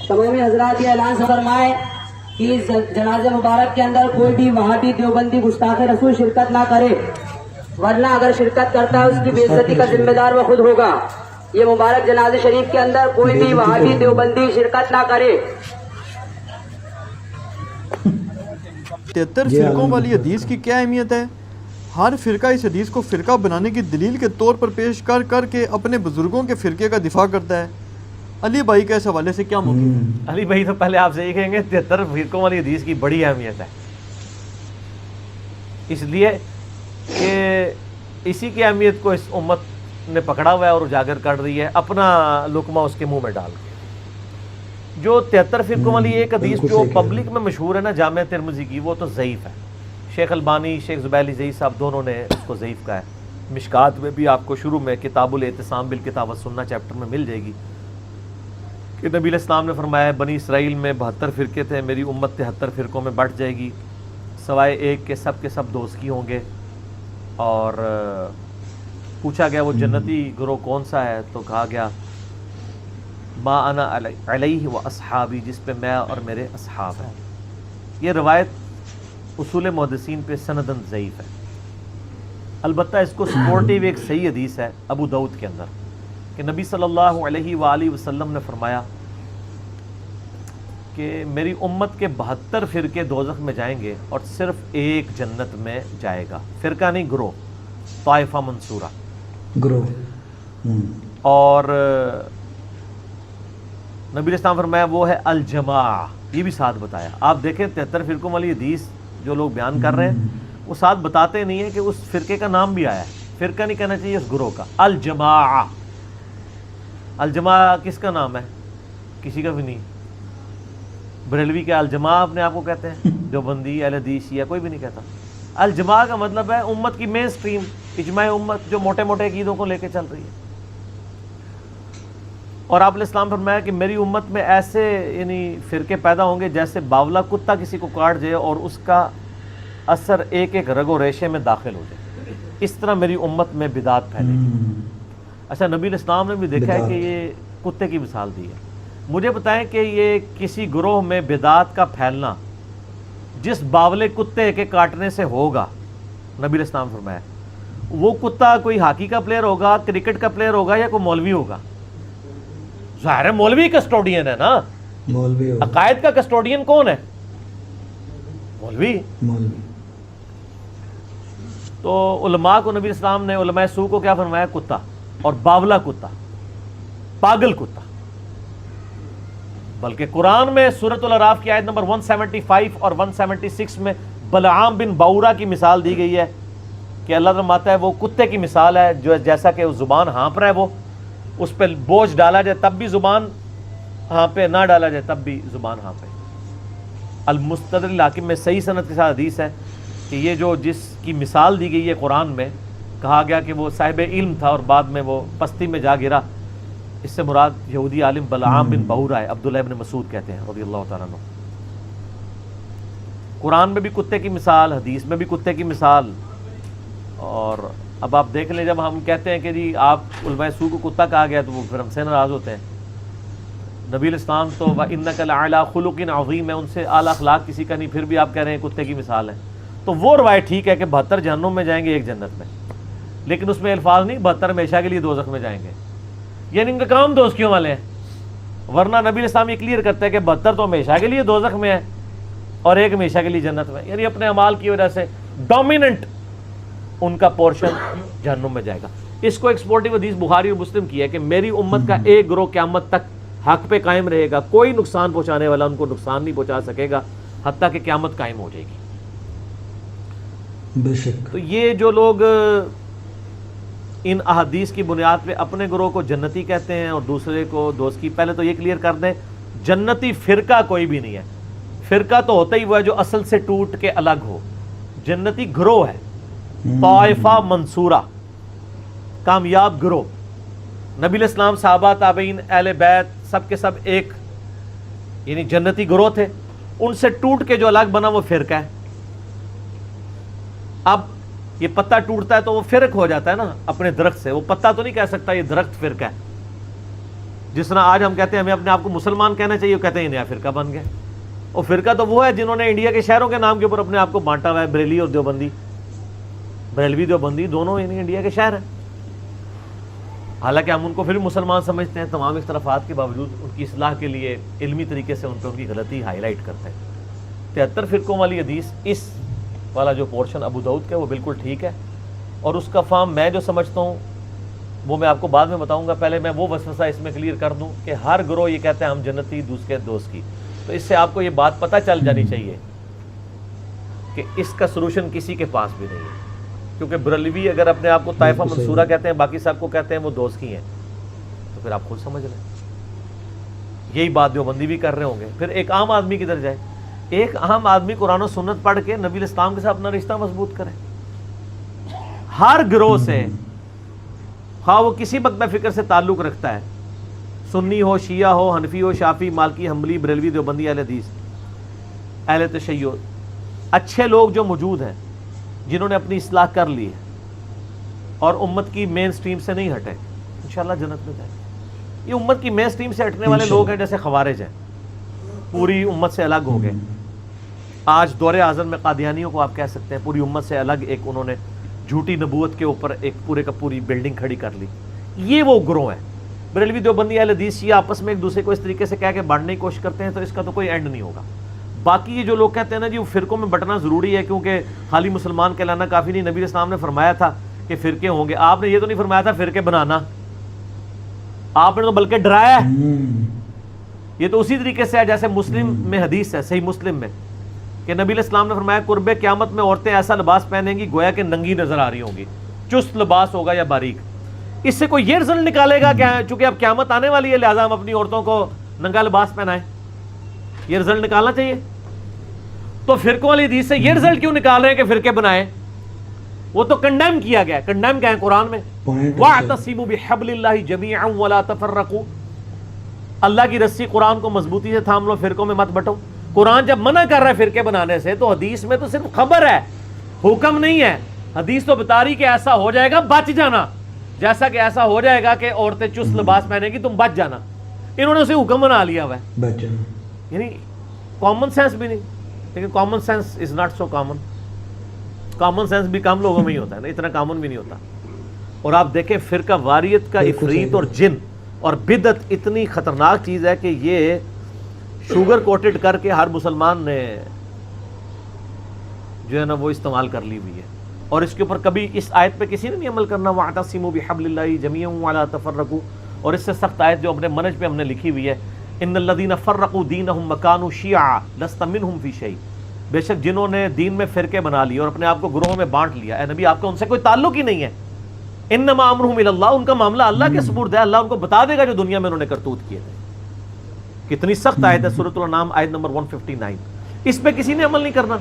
تمام حضرات یہ اعلان سے فرمائیں کہ جنازہ مبارک کے اندر کوئی بھی وہابی دیوبندی گستاخ رسول شرکت نہ کرے، ورنہ اگر شرکت کرتا ہے اس کی بے عزتی کا ذمہ دار وہ خود ہوگا۔ یہ مبارک جنازہ شریف کے اندر کوئی بھی وہابی دیوبندی شرکت نہ کرے۔ 73 فرقوں والی حدیث کی کیا اہمیت ہے؟ ہر فرقہ اس حدیث کو فرقہ بنانے کی دلیل کے طور پر پیش کر کر کے اپنے بزرگوں کے فرقے کا دفاع کرتا ہے۔ علی بھائی کا اس حوالے سے کیا موقف ہے؟ علی بھائی تو پہلے آپ سے یہ کہیں گے 73 فرقوں والی حدیث کی بڑی اہمیت ہے، اس لیے کہ اسی کی اہمیت کو اس امت نے پکڑا ہوا ہے اور اجاگر کر رہی ہے اپنا لقمہ اس کے منہ میں ڈال کے۔ جو 73 فرقوں والی ایک حدیث جو پبلک میں مشہور ہے نا جامع ترمذی کی، وہ تو ضعیف ہے۔ شیخ البانی، شیخ زبیلی زئی صاحب دونوں نے اس کو ضعیف کہا ہے۔ مشکات میں بھی آپ کو شروع میں کتاب الاعتصام بالکتاب والسنہ چیپٹر میں مل جائے گی کہ نبی علیہ السلام نے فرمایا بنی اسرائیل میں 72 فرقے تھے، میری امت 73 فرقوں میں بٹ جائے گی، سوائے ایک کے سب دوزکی ہوں گے۔ اور پوچھا گیا وہ جنتی گروہ کون سا ہے، تو کہا گیا ما انا علیہ و اصحابی، جس پہ میں اور میرے اصحاب ہیں۔ یہ روایت اصول محدثین پہ سندن ضعیف ہے، البتہ اس کو سپورٹیو ایک صحیح حدیث ہے ابو داؤد کے اندر کہ نبی صلی اللہ علیہ وآلہ وسلم نے فرمایا کہ میری امت کے 72 فرقے دوزخ میں جائیں گے اور صرف ایک جنت میں جائے گا۔ فرقہ نہیں، گروہ، طائفہ منصورہ گروہ۔ اور نبی علیہ السلام فرمایا وہ ہے الجماع، یہ بھی ساتھ بتایا۔ آپ دیکھیں 73 فرقوں والی حدیث جو لوگ بیان کر رہے ہیں وہ ساتھ بتاتے نہیں ہیں کہ اس فرقے کا نام بھی آیا ہے، فرقہ نہیں کہنا چاہیے، اس گروہ کا۔ الجماع، الجماع کس کا نام ہے؟ کسی کا بھی نہیں۔ بریلوی کے الجماع اپنے آپ کو کہتے ہیں، دیوبندی، اہل حدیث، شیعہ، کوئی بھی نہیں کہتا۔ الجماع کا مطلب ہے امت کی مین سٹریم، اجماع امت جو موٹے موٹے عقیدوں کو لے کے چل رہی ہے۔ اور آپ علیہ السلام فرمایا کہ میری امت میں ایسے یعنی فرقے پیدا ہوں گے جیسے باولا کتا کسی کو کاٹ جائے اور اس کا اثر ایک ایک رگ و ریشے میں داخل ہو جائے، اس طرح میری امت میں بدعت پھیلے گی۔ اچھا، نبی علیہ السلام نے بھی دیکھا ہے کہ یہ کتے کی مثال دی ہے۔ مجھے بتائیں کہ یہ کسی گروہ میں بدعت کا پھیلنا جس باولے کتے کے کاٹنے سے ہوگا، نبی علیہ السلام فرمایا وہ کتا کوئی ہاکی کا پلیئر ہوگا، کرکٹ کا پلیئر ہوگا، یا کوئی مولوی ہوگا؟ ظاہر ہے مولوی کسٹوڈین ہے نا، مولوی عقائد کا کسٹوڈین کون ہے؟ مولوی۔ تو علماء کو نبی اسلام نے، علماء سو کو کیا فرمایا؟ کتا، اور باولا کتا، پاگل کتا۔ بلکہ قرآن میں سورۃ الاعراف کی آیت نمبر 175 اور 176 میں بلعام بن باورا کی مثال دی گئی ہے کہ اللہ فرماتا ہے وہ کتے کی مثال ہے، جو جیسا کہ وہ زبان ہانپ رہا ہے، وہ اس پہ بوجھ ڈالا جائے تب بھی زبان ہانپے، نہ ڈالا جائے تب بھی زبان ہانپے۔ المستدرک الحاکم میں صحیح سند کے ساتھ حدیث ہے کہ یہ جو جس کی مثال دی گئی ہے قرآن میں، کہا گیا کہ وہ صاحب علم تھا اور بعد میں وہ پستی میں جا گرا، اس سے مراد یہودی عالم بلعام بن باورا ہے، عبداللہ ابن مسعود کہتے ہیں رضی اللہ تعالیٰ عنہ۔ قرآن میں بھی کتے کی مثال، حدیث میں بھی کتے کی مثال۔ اور اب آپ دیکھ لیں، جب ہم کہتے ہیں کہ جی آپ علماء سو کو کتا کہا گیا تو وہ پھر ہم سے ناراض ہوتے ہیں۔ نبی علیہ السلام تو وَإِنَّكَ لَعَلَىٰ خُلُقٍ عَظِيمٍ ہے، ان سے اعلیٰ اخلاق کسی کا نہیں، پھر بھی آپ کہہ رہے ہیں کتے کی مثال ہے۔ تو وہ روایت ٹھیک ہے کہ 72 جہنم میں جائیں گے، ایک جنت میں، لیکن اس میں الفاظ نہیں 72 ہمیشہ کے لیے دوزخ میں جائیں گے، یعنی ان کا کام دوزکیوں والے ہیں۔ ورنہ نبی علیہ السلام یہ کلیئر کرتا ہے کہ 72 تو ہمیشہ کے لیے دوزخ میں ہے اور ایک ہمیشہ کے لیے جنت میں، یعنی اپنے اعمال کی وجہ سے ڈومیننٹ ان کا پورشن جہنم میں جائے گا۔ اس کو ایکسپورٹیو حدیث بخاری اور مسلم کی ہے کہ میری امت کا ایک گروہ قیامت تک حق پہ قائم رہے گا، کوئی نقصان پہنچانے والا ان کو نقصان نہیں پہنچا سکے گا حتیٰ کہ قیامت قائم ہو جائے گی۔ بے شک۔ تو یہ جو لوگ ان احادیث کی بنیاد پہ اپنے گروہ کو جنتی کہتے ہیں اور دوسرے کو دوزکی، پہلے تو یہ کلیئر کر دیں جنتی فرقہ کوئی بھی نہیں ہے، فرقہ تو ہوتا ہی وہ ہے جو اصل سے ٹوٹ کے الگ ہو، جنتی گروہ ہے، طائفہ منصورہ، کامیاب گروہ۔ نبی علیہ السلام، صحابہ، تابعین، اہل بیت سب کے سب ایک یعنی جنتی گروہ تھے، ان سے ٹوٹ کے جو الگ بنا وہ فرقہ ہے۔ اب یہ پتا ٹوٹتا ہے تو وہ فرق ہو جاتا ہے نا اپنے درخت سے، وہ پتا تو نہیں کہہ سکتا یہ درخت فرقہ ہے، جس طرح آج ہم کہتے ہیں ہمیں اپنے آپ کو مسلمان کہنا چاہیے، وہ کہتے ہیں نیا فرقہ بن گیا. اور فرقہ تو وہ ہے جنہوں نے انڈیا کے شہروں کے نام کے اوپر اپنے آپ کو بانٹا ہوا ہے. بریلی اور دیوبندی، بریلوی دیوبندی دونوں یعنی انڈیا کے شہر ہیں. حالانکہ ہم ان کو پھر مسلمان سمجھتے ہیں، تمام اختلافات کے باوجود ان کی اصلاح کے لیے علمی طریقے سے ان پہ ان کی غلطی ہائی لائٹ کرتے ہیں. 73 فرقوں والی حدیث اس والا جو پورشن ابو داؤد کا وہ بالکل ٹھیک ہے، اور اس کا فہم میں جو سمجھتا ہوں وہ میں آپ کو بعد میں بتاؤں گا. پہلے میں وہ وسوسہ اس میں کلیئر کر دوں کہ ہر گروہ یہ کہتا ہے ہم جنتی دوسرے دوست کی، تو اس سے آپ کو یہ بات پتہ چل جانی چاہیے کہ اس کا سلوشن کسی کے پاس بھی نہیں ہے. کیونکہ بریلوی اگر اپنے آپ کو طائفہ منصورہ کہتے ہیں، باقی سب کو کہتے ہیں وہ دوست کی ہیں، تو پھر آپ خود سمجھ لیں. یہی بات دیوبندی بھی کر رہے ہوں گے. پھر ایک عام آدمی کدھر جائے؟ ایک عام آدمی قرآن و سنت پڑھ کے نبی الاسلام کے ساتھ اپنا رشتہ مضبوط کرے. ہر گروہ سے، خواہ وہ کسی مکتب فکر سے تعلق رکھتا ہے، سنی ہو، شیعہ ہو، حنفی ہو، شافعی، مالکی، حنبلی، بریلوی، دیوبندی، اہل حدیث، اہل تشیع، اچھے لوگ جو موجود ہیں جنہوں نے اپنی اصلاح کر لی ہے اور امت کی مین سٹریم سے نہیں ہٹے، انشاءاللہ جنت میں جائیں. یہ امت کی مین سٹریم سے ہٹنے والے لوگ ہیں جیسے خوارج ہیں، پوری امت سے الگ ہو گئے. آج دور اعظم میں قادیانیوں کو آپ کہہ سکتے ہیں پوری امت سے الگ ایک انہوں نے جھوٹی نبوت کے اوپر ایک پورے کا پوری بلڈنگ کھڑی کر لی. یہ وہ گروہ ہیں. بریلوی، دیوبندی، اہل حدیث یہ آپس میں ایک دوسرے کو اس طریقے سے کہہ کے بانٹنے کی کوشش کرتے ہیں، تو اس کا تو کوئی اینڈ نہیں ہوگا. باقی یہ جو لوگ کہتے ہیں نا جی وہ فرقوں میں بٹنا ضروری ہے کیونکہ خالی مسلمان کہلانا کافی نہیں، نبی اسلام نے فرمایا تھا کہ فرقے ہوں گے. آپ نے یہ تو نہیں فرمایا تھا فرقے بنانا، آپ نے تو بلکہ ڈرایا ہے. یہ تو اسی طریقے سے ہے جیسے مسلم میں حدیث ہے، صحیح مسلم میں، کہ نبی اسلام نے فرمایا قرب قیامت میں عورتیں ایسا لباس پہنیں گی گویا کہ ننگی نظر آ رہی ہوں گی، چست لباس ہوگا یا باریک. اس سے کوئی یہ رزلٹ نکالے گا کہ چونکہ اب قیامت آنے والی ہے لہٰذا ہم اپنی عورتوں کو ننگا لباس پہنائیں؟ یہ رزلٹ نکالنا چاہیے. تو فرقوں والی حدیث سے یہ رزلٹ کیوں نکال رہے ہیں کہ فرقے بنائیں؟ وہ تو کنڈیم کیا گیا ہے. کنڈیم کیا ہے قرآن میں؟ وَاعْتَصِمُوا بِحَبْلِ اللَّهِ جَمِيعًا وَلَا تَفَرَّقُوا. اللہ کی رسی قرآن کو مضبوطی سے تھام لو، فرقوں میں مت بٹو. قرآن جب منع کر رہا ہے فرقے بنانے سے تو حدیث میں تو صرف خبر ہے، حکم نہیں ہے. حدیث تو بتا رہی کہ ایسا ہو جائے گا، بچ جانا. جیسا کہ ایسا ہو جائے گا کہ عورتیں چست لباس پہنے گی، تم بچ جانا. انہوں نے اسے حکم بنا لیا ہوا ہے، بچ جانا. یعنی کامن سینس بھی نہیں. لیکن common sense is not so common. Common sense بھی کم لوگوں میں ہی ہوتا ہے نا، اتنا کامن بھی نہیں ہوتا. اور آپ دیکھیں فرقہ واریت کا افریت اور جن اور بدعت اتنی خطرناک چیز ہے کہ یہ شوگر کوٹڈ کر کے ہر مسلمان نے جو ہے نا وہ استعمال کر لی ہوئی ہے. اور اس کے اوپر کبھی اس آیت پہ کسی نے نہیں عمل کرنا. وَاعْتَصِمُوا بِحَبْلِ اللَّهِ جَمِيعًا وَلَا تَفَرَّقُوا. اور اس سے سخت آیت جو اپنے منج پہ ہم نے لکھی ہوئی ہے، ان الذین فرقوا دینہم وکانوا شیعا لست منہم فی شیء. بے شک جنہوں نے دین میں فرقے بنا لیے اور اپنے آپ کو گروہوں میں بانٹ لیا، اے نبی آپ کا ان سے کوئی تعلق ہی نہیں ہے. انما امرہم الی اللہ. ان کا معاملہ اللہ کے سپرد ہے، اللہ ان کو بتا دے گا جو دنیا میں انہوں نے کرتوت کیے تھے. کتنی سخت آیت ہے، سورۃ الانعام آیت نمبر 159. اس پہ کسی نے عمل نہیں کرنا.